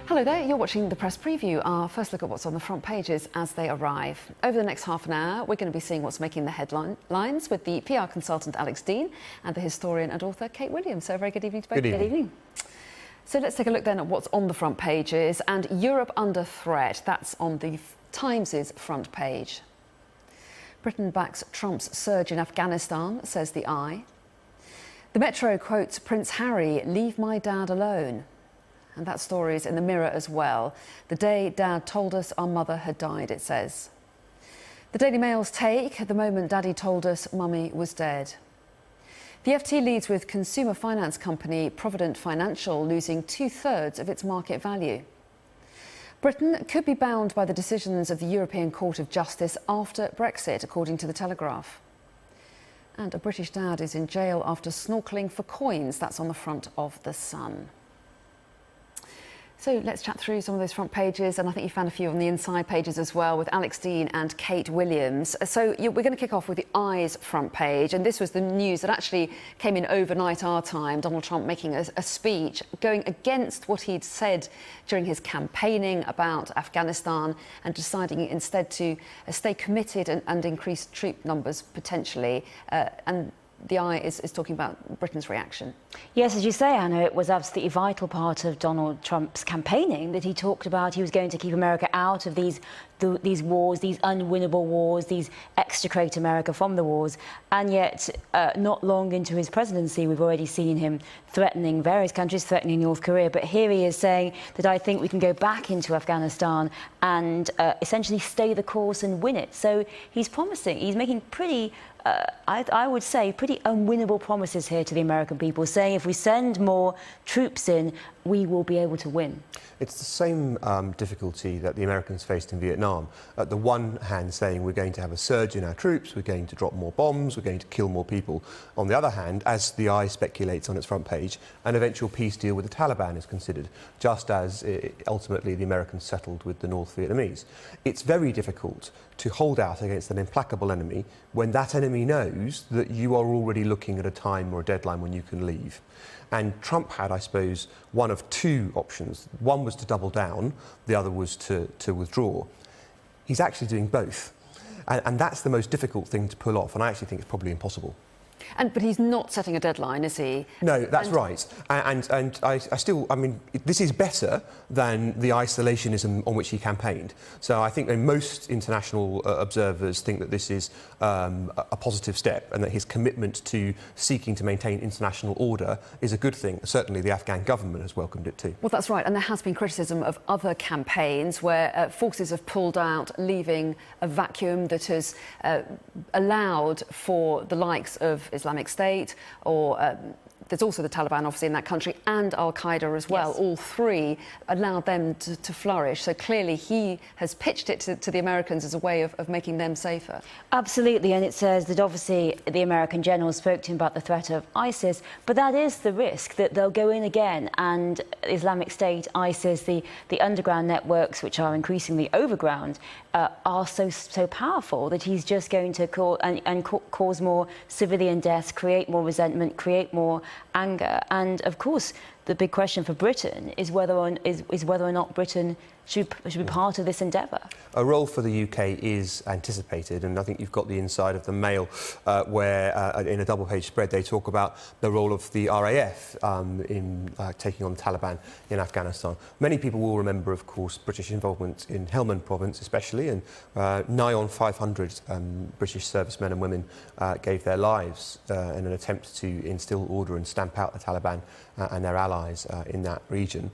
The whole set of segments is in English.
Hello there, you're watching the Press Preview, our first look at what's on the front pages as they arrive. Over the next half an hour, we're going to be seeing what's making the headlines with the PR consultant Alex Deane and the historian and author Kate Williams. So a very good evening to both. Good evening. Good evening. So let's take a look then at what's on the front pages. And Europe under threat, that's on the Times' front page. Britain backs Trump's surge in Afghanistan, says the Eye. The Metro quotes Prince Harry, "Leave my dad alone." And that story is in the Mirror as well. "The day Dad told us our mother had died," it says. The Daily Mail's take, "The moment Daddy told us Mummy was dead." The FT leads with consumer finance company Provident Financial losing 2/3 of its market value. Britain could be bound by the decisions of the European Court of Justice after Brexit, according to The Telegraph. And a British dad is in jail after snorkelling for coins. That's on the front of The Sun. So let's chat through some of those front pages, and I think you found a few on the inside pages as well with Alex Deane and Kate Williams. So we're going to kick off with the Eye's front page, and this was the news that actually came in overnight our time. Donald Trump making a speech going against what he'd said during his campaigning about Afghanistan and deciding instead to stay committed and increase troop numbers potentially. And the Eye is talking about Britain's reaction. Yes, as you say, Anna, it was absolutely a vital part of Donald Trump's campaigning that he talked about he was going to keep America out of these wars, these unwinnable wars, these extricate America from the wars. And yet, not long into his presidency, we've already seen him threatening various countries, threatening North Korea. But here he is saying that I think we can go back into Afghanistan and essentially stay the course and win it. So he's promising, he's making pretty I would say, pretty unwinnable promises here to the American people, saying if we send more troops in, we will be able to win. It's the same difficulty that the Americans faced in Vietnam. At the one hand saying we're going to have a surge in our troops, we're going to drop more bombs, we're going to kill more people. On the other hand, as the Eye speculates on its front page, an eventual peace deal with the Taliban is considered, just as ultimately the Americans settled with the North Vietnamese. It's very difficult to hold out against an implacable enemy when that enemy knows that you are already looking at a time or a deadline when you can leave. And Trump had, I suppose, one of two options. One was to double down, the other was to withdraw. He's actually doing both. And that's the most difficult thing to pull off, and I actually think it's probably impossible. But he's not setting a deadline, is he? No, that's right. And I mean, this is better than the isolationism on which he campaigned. So I think most international observers think that this is a positive step and that his commitment to seeking to maintain international order is a good thing. Certainly the Afghan government has welcomed it too. Well, that's right. And there has been criticism of other campaigns where forces have pulled out, leaving a vacuum that has allowed for the likes of Islamic State or there's also the Taliban, obviously, in that country, and Al-Qaeda as well. Yes. All three allowed them to flourish. So clearly he has pitched it to the Americans as a way of making them safer. Absolutely, and it says that obviously the American general spoke to him about the threat of ISIS, but that is the risk, that they'll go in again and Islamic State, ISIS, the underground networks, which are increasingly overground, are so powerful that he's just going to cause more civilian deaths, create more resentment, create more anger. And of course, the big question for Britain is whether or not Britain should be part of this endeavour. A role for the UK is anticipated, and I think you've got the inside of the Mail where in a double-page spread they talk about the role of the RAF in taking on the Taliban in Afghanistan. Many people will remember, of course, British involvement in Helmand province especially, and nigh on 500 British servicemen and women gave their lives in an attempt to instill order and stamp out the Taliban and their allies in that region.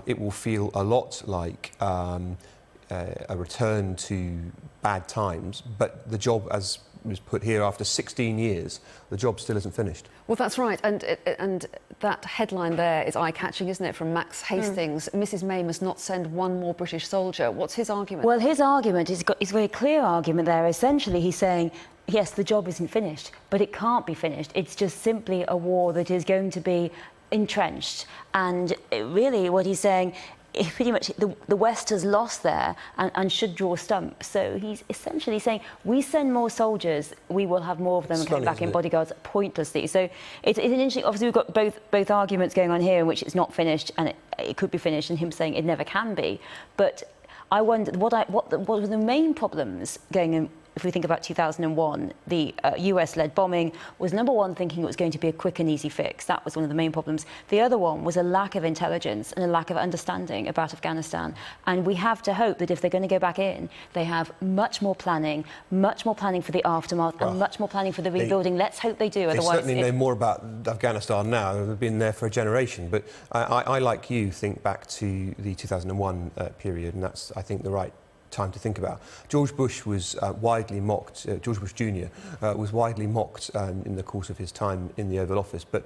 It will feel a lot like a return to bad times, but the job, as was put here, after 16 years, the job still isn't finished. Well, that's right, and that headline there is eye-catching, isn't it, from Max Hastings? Mrs May must not send one more British soldier. What's his argument? Well, his argument, he's a very clear argument there. Essentially, he's saying, yes, the job isn't finished, but it can't be finished. It's just simply a war that is going to be entrenched. And really what he's saying, pretty much the West has lost there and should draw stumps. So he's essentially saying, we send more soldiers, we will have more of them coming back in bodyguards pointlessly. So it's an interesting, obviously we've got both arguments going on here in which it's not finished and it could be finished, and him saying it never can be. But I wonder what were the main problems going in. If we think about 2001, the US-led bombing was, number one, thinking it was going to be a quick and easy fix. That was one of the main problems. The other one was a lack of intelligence and a lack of understanding about Afghanistan. And we have to hope that if they're going to go back in, they have much more planning for the aftermath, and much more planning for the rebuilding. Let's hope they do. Otherwise, they certainly know more about Afghanistan now. They've been there for a generation. But I like you, think back to the 2001 period, and that's, I think, the right time to think about. George Bush was widely mocked, George Bush Jr. Was widely mocked in the course of his time in the Oval Office, but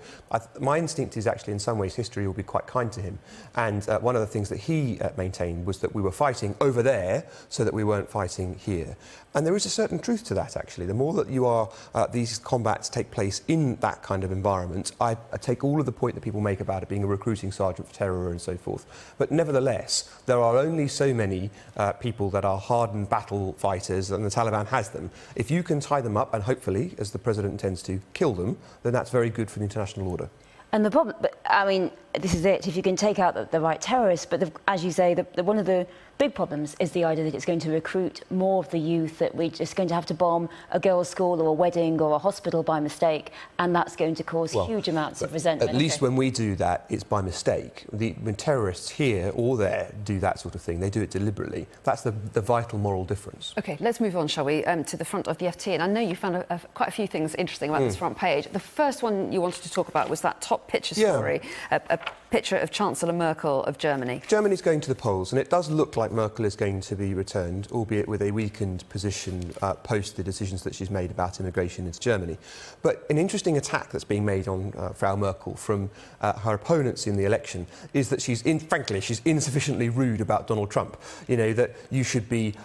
my instinct is actually in some ways history will be quite kind to him. And one of the things that he maintained was that we were fighting over there so that we weren't fighting here. And there is a certain truth to that, actually. The more that you are, these combats take place in that kind of environment, I take all of the point that people make about it being a recruiting sergeant for terror and so forth. But nevertheless, there are only so many people that are hardened battle fighters, and the Taliban has them. If you can tie them up and hopefully, as the president intends to, kill them, then that's very good for the international order. And the problem, I mean, this is it, if you can take out the right terrorists, but as you say, one of the big problems is the idea that it's going to recruit more of the youth, that we're just going to have to bomb a girls' school or a wedding or a hospital by mistake, and that's going to cause huge amounts of resentment. At least when we do that, it's by mistake. When terrorists here or there do that sort of thing, they do it deliberately. That's the vital moral difference. OK, let's move on, shall we, to the front of the FT. And I know you found quite a few things interesting about this front page. The first one you wanted to talk about was that top picture story, a picture of Chancellor Merkel of Germany. Germany's going to the polls, and it does look like Merkel is going to be returned, albeit with a weakened position post the decisions that she's made about immigration into Germany. But an interesting attack that's being made on Frau Merkel from her opponents in the election is that frankly, she's insufficiently rude about Donald Trump. You know, that you should be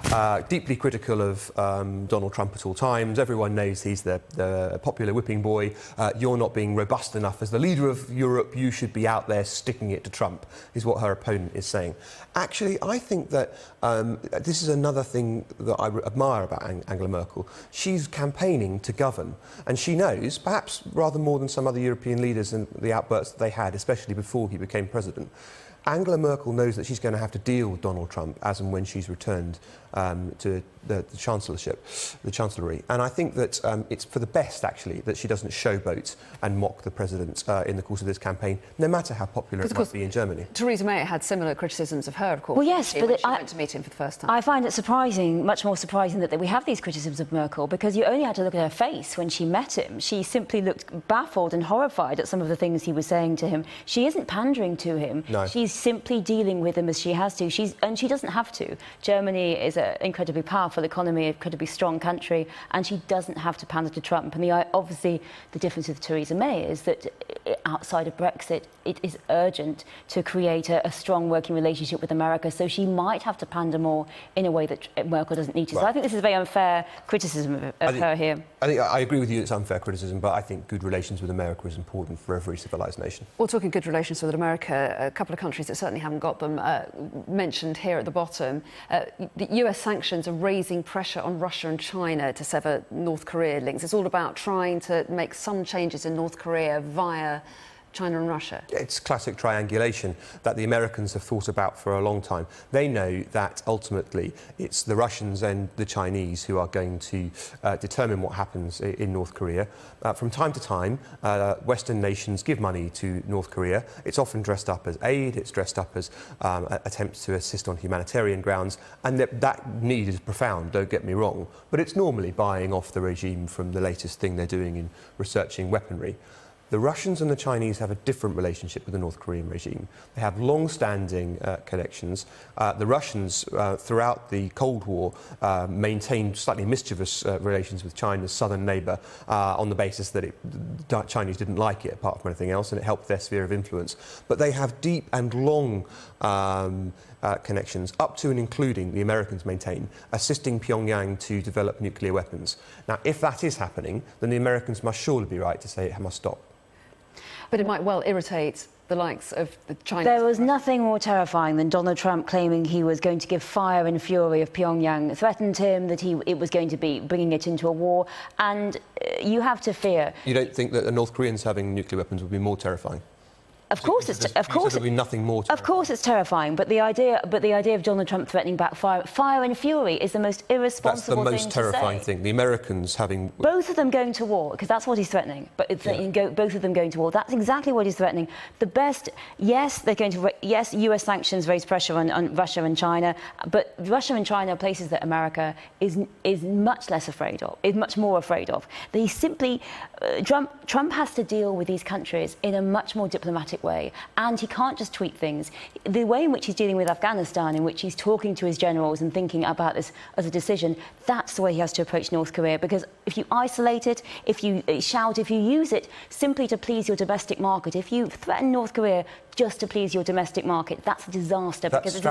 deeply critical of Donald Trump at all times. Everyone knows he's the popular whipping boy. You're not being robust enough as the leader of Europe. You should be out there sticking it to Trump, is what her opponent is saying. Actually, I think that this is another thing that I admire about Angela Merkel. She's campaigning to govern, and she knows, perhaps rather more than some other European leaders and the outbursts that they had, especially before he became president, Angela Merkel knows that she's going to have to deal with Donald Trump as and when she's returned to the chancellorship, the chancellery. And I think that it's for the best, actually, that she doesn't showboat and mock the president in the course of this campaign, no matter how popular it might be in Germany. Theresa May had similar criticisms of her, of course. Well, yes, but she went to meet him for the first time. I find it surprising, much more surprising, that we have these criticisms of Merkel, because you only had to look at her face when she met him. She simply looked baffled and horrified at some of the things he was saying to him. She isn't pandering to him. No. She's simply dealing with him as she has to. And she doesn't have to. Germany is an incredibly powerful economy, an incredibly strong country, and she doesn't have to pander to Trump. And obviously, the difference with Theresa May is that outside of Brexit, it is urgent to create a strong working relationship with America. So she might have to pander more in a way that Merkel doesn't need to. Right. So I think this is a very unfair criticism of her here. I agree with you, it's unfair criticism, but I think good relations with America is important for every civilised nation. Well, talking good relations with America, a couple of countries that certainly haven't got them mentioned here at the bottom. The US sanctions are raising pressure on Russia and China to sever North Korea links. It's all about trying to make some changes in North Korea via China and Russia. It's classic triangulation that the Americans have thought about for a long time. They know that ultimately it's the Russians and the Chinese who are going to determine what happens in North Korea. From time to time, Western nations give money to North Korea. It's often dressed up as aid, it's dressed up as attempts to assist on humanitarian grounds, and that need is profound, don't get me wrong, but it's normally buying off the regime from the latest thing they're doing in researching weaponry. The Russians and the Chinese have a different relationship with the North Korean regime. They have long-standing connections. The Russians, throughout the Cold War, maintained slightly mischievous relations with China's southern neighbour on the basis that the Chinese didn't like it, apart from anything else, and it helped their sphere of influence. But they have deep and long connections, up to and including, the Americans maintain, assisting Pyongyang to develop nuclear weapons. Now, if that is happening, then the Americans must surely be right to say it must stop. But it might well irritate the likes of the Chinese? There was nothing more terrifying than Donald Trump claiming he was going to give fire and fury if Pyongyang threatened him, that it was going to be bringing it into a war. And you have to fear. You don't think that the North Koreans having nuclear weapons would be more terrifying? Of course, there'll be nothing more. Of course, it's terrifying. But the idea of Donald Trump threatening back fire and fury is the most irresponsible thing to say. That's the most terrifying thing. The Americans having both of them going to war, because that's what he's threatening. But it's both of them going to war. That's exactly what he's threatening. The best, yes, they're going to. Yes, U.S. sanctions raise pressure on Russia and China. But Russia and China are places that America is much less afraid of. Is much more afraid of. They simply Trump has to deal with these countries in a much more diplomatic way, and he can't just tweet things. The way in which he's dealing with Afghanistan, in which he's talking to his generals and thinking about this as a decision, that's the way he has to approach North Korea. Because if you isolate it, if you shout, if you use it simply to please your domestic market, if you threaten North Korea just to please your domestic market, that's a disaster. Because this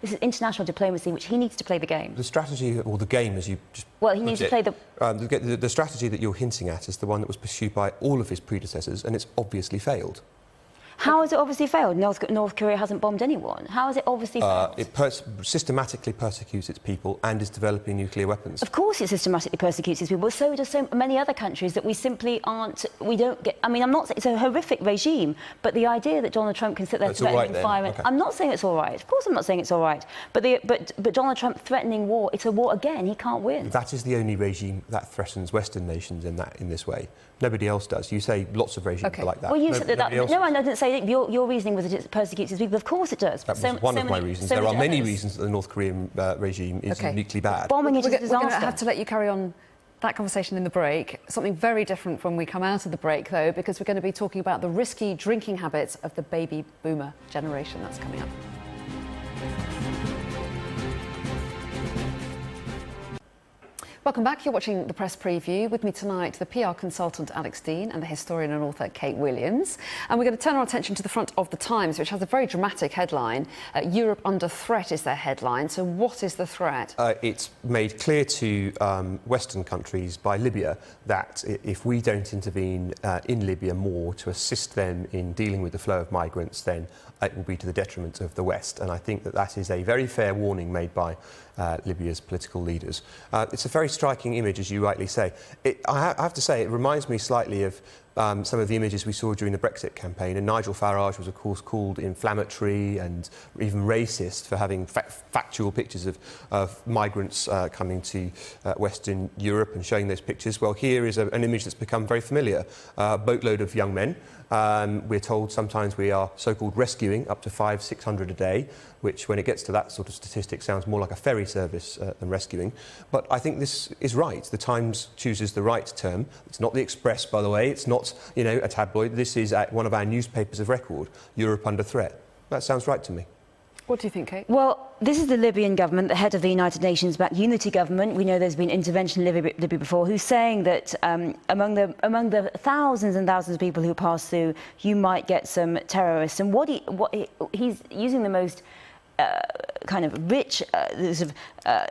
is international diplomacy, which he needs to play the game. The strategy, or the game, as you just well, he needs to play the strategy that you're hinting at is the one that was pursued by all of his predecessors, and it's obviously failed. How has it obviously failed? North Korea hasn't bombed anyone. How has it obviously failed? It systematically persecutes its people and is developing nuclear weapons. Of course it systematically persecutes its people. So do so many other countries that we simply aren't... We don't get... I mean, I'm not... It's a horrific regime, but the idea that Donald Trump can sit there threatening fire... Okay. I'm not saying it's all right. Of course I'm not saying it's all right. But Donald Trump threatening war, it's a war again. He can't win. That is the only regime that threatens Western nations in this way. Nobody else does. You say lots of regimes are like that. Well, you said that. No, I didn't say that. Your reasoning was that it persecutes its people. Of course it does. That was one of my reasons. There are many reasons that the North Korean regime is uniquely bad. Bombing is a disaster. We're going to have to let you carry on that conversation in the break. Something very different when we come out of the break, though, because we're going to be talking about the risky drinking habits of the baby boomer generation. That's coming up. Welcome back. You're watching the Press Preview. With me tonight, the PR consultant Alex Deane and the historian and author Kate Williams. And we're going to turn our attention to the front of the Times, which has a very dramatic headline. Europe under threat is their headline. So what is the threat? It's made clear to Western countries by Libya that if we don't intervene in Libya more to assist them in dealing with the flow of migrants, then it will be to the detriment of the West. And I think that is a very fair warning made by Libya's political leaders. It's a very striking image, as you rightly say. I have to say, it reminds me slightly of some of the images we saw during the Brexit campaign, and Nigel Farage was, of course, called inflammatory and even racist for having factual pictures of migrants coming to Western Europe and showing those pictures. Well, here is an image that's become very familiar. A boatload of young men. We're told sometimes we are so-called rescuing up to 500-600 a day, which, when it gets to that sort of statistic, sounds more like a ferry service than rescuing. But I think this is right. The Times chooses the right term. It's not the Express, by the way. It's not, a tabloid. This is one of our newspapers of record, Europe under threat. That sounds right to me. What do you think, Kate? Well, this is the Libyan government, the head of the United Nations-backed unity government. We know there's been intervention in Libya before, who's saying that among the thousands and thousands of people who pass through, you might get some terrorists. And he's using the most kind of rich,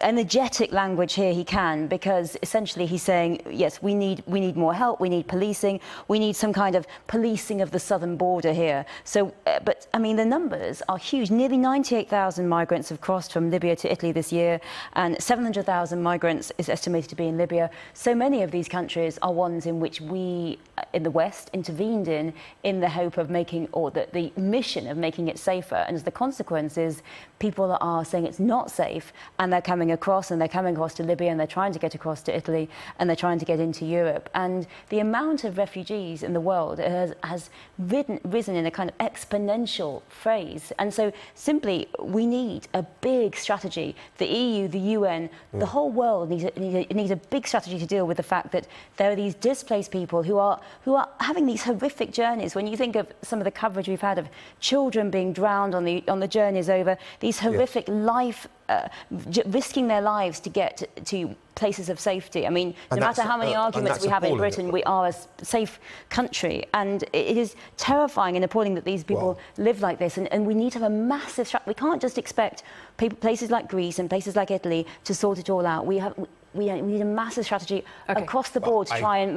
energetic language here he can, because essentially he's saying, yes, we need more help, we need policing, we need some kind of policing of the southern border here. So, but I mean, the numbers are huge. Nearly 98,000 migrants have crossed from Libya to Italy this year, and 700,000 migrants is estimated to be in Libya. So many of these countries are ones in which we, in the West, intervened in the hope of making, or the mission of making it safer. And as the consequence is, people are saying it's not safe, and they're coming across to Libya, and they're trying to get across to Italy, and they're trying to get into Europe. And the amount of refugees in the world has risen in a kind of exponential phase. And so simply, we need a big strategy. The EU, the UN, the whole world needs a big strategy to deal with the fact that there are these displaced people who are having these horrific journeys. When you think of some of the coverage we've had of children being drowned on the journeys over, these horrific risking their lives to get to places of safety. I mean, no matter how many arguments we have in Britain, we are a safe country, and it is terrifying and appalling that these people live like this, and we need to have a massive strategy. We can't just expect places like Greece and places like Italy to sort it all out. we need a massive strategy Okay. across the board to try and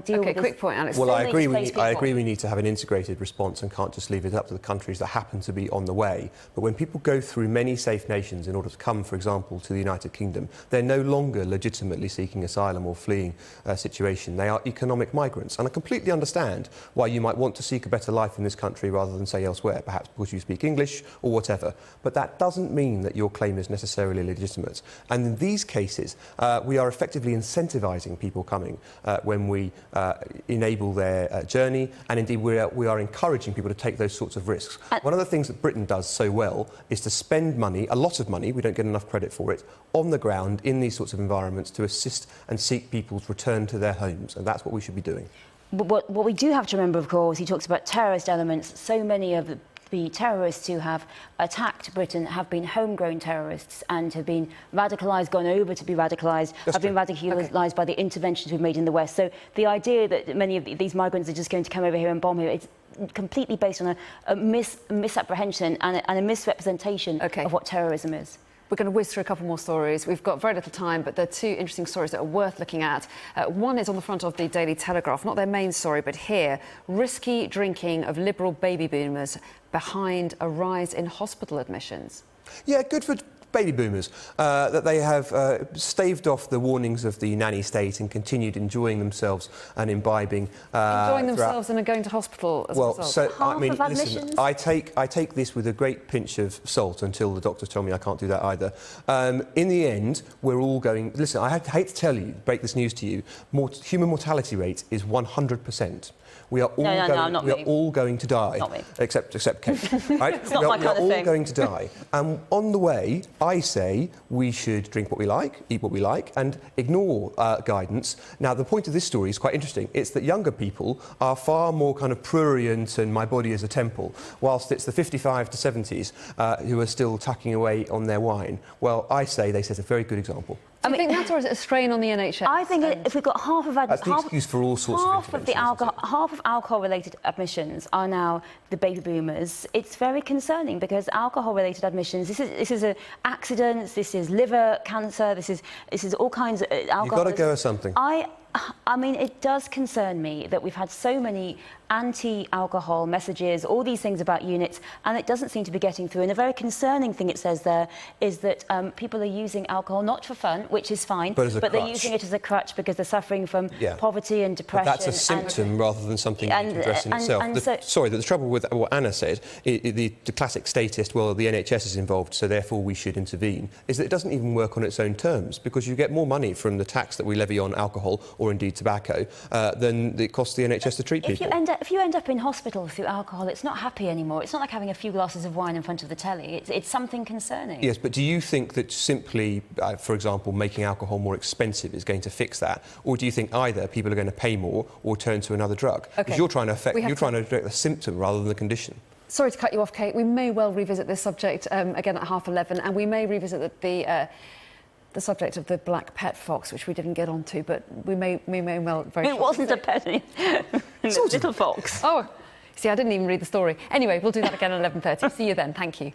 deal with this. Quick point, Alex. Well, I agree. displaced I people. agree. We need to have an integrated response and can't just leave it up to the countries that happen to be on the way. But when people go through many safe nations in order to come, for example, to the United Kingdom, they're no longer legitimately seeking asylum or fleeing a situation. They are economic migrants, and I completely understand why you might want to seek a better life in this country rather than, say, elsewhere, perhaps because you speak English or whatever. But that doesn't mean that your claim is necessarily legitimate. And in these cases, we are effectively incentivising people coming when we enable their journey, and indeed we are encouraging people to take those sorts of risks. One of the things that Britain does so well is to spend money, a lot of money, we don't get enough credit for it, on the ground in these sorts of environments to assist and seek people's return to their homes, and that's what we should be doing. But what we do have to remember, of course, he talks about terrorist elements. So many of the terrorists who have attacked Britain have been homegrown terrorists and have been radicalised, gone over to be radicalised, have been radicalised by the interventions we've made in the West. So the idea that many of these migrants are just going to come over here and bomb here, it's completely based on a misapprehension and a misrepresentation of what terrorism is. We're going to whiz through a couple more stories. We've got very little time, but there are two interesting stories that are worth looking at. One is on the front of the Daily Telegraph, not their main story, but here, risky drinking of Liberal baby boomers behind a rise in hospital admissions. Yeah, good for baby boomers, that they have staved off the warnings of the nanny state and continued enjoying themselves and imbibing. Enjoying themselves and are going to hospital as a result. So, Half I mean, of admissions? listen, I take this with a great pinch of salt until the doctors tell me I can't do that either. In the end, we're all going... Listen, I hate to tell you, break this news to you, human mortality rate is 100%. We are all going to die. Not me. Except Kate. Right? It's not my kind of thing. We are all going to die. And on the way, I say we should drink what we like, eat what we like, and ignore guidance. Now, the point of this story is quite interesting. It's that younger people are far more kind of prurient and my body is a temple, whilst it's the 55 to 70s who are still tucking away on their wine. Well, I say they set a very good example. Do you think that's, or is it a strain on the NHS? I think if we've got half of that's the excuse for all sorts of half of alcohol-related admissions are now the baby boomers. It's very concerning because alcohol-related admissions. This is accidents. This is liver cancer. This is all kinds of alcohol. You've got to go with something. I mean, it does concern me that we've had so many anti-alcohol messages, all these things about units, and it doesn't seem to be getting through. And a very concerning thing it says there is that people are using alcohol not for fun, which is fine, but they're using it as a crutch because they're suffering from poverty and depression. But that's a symptom rather than something you need to address in itself. Sorry, the trouble with what Anna said, the classic statist, well, the NHS is involved, so therefore we should intervene, is that it doesn't even work on its own terms because you get more money from the tax that we levy on alcohol or indeed tobacco than it costs the NHS to treat people. If you end up in hospital through alcohol, it's not happy anymore. It's not like having a few glasses of wine in front of the telly. It's something concerning. Yes, but do you think that simply, for example, making alcohol more expensive is going to fix that? Or do you think either people are going to pay more or turn to another drug? Because you're trying to address the symptom rather than the condition. Sorry to cut you off, Kate. We may well revisit this subject again at 11:30, and we may revisit the subject of the black pet fox, which we didn't get onto, but we may well very It wasn't a pet, it's a little fox. Oh, see, I didn't even read the story. Anyway, we'll do that again at 11:30. See you then. Thank you.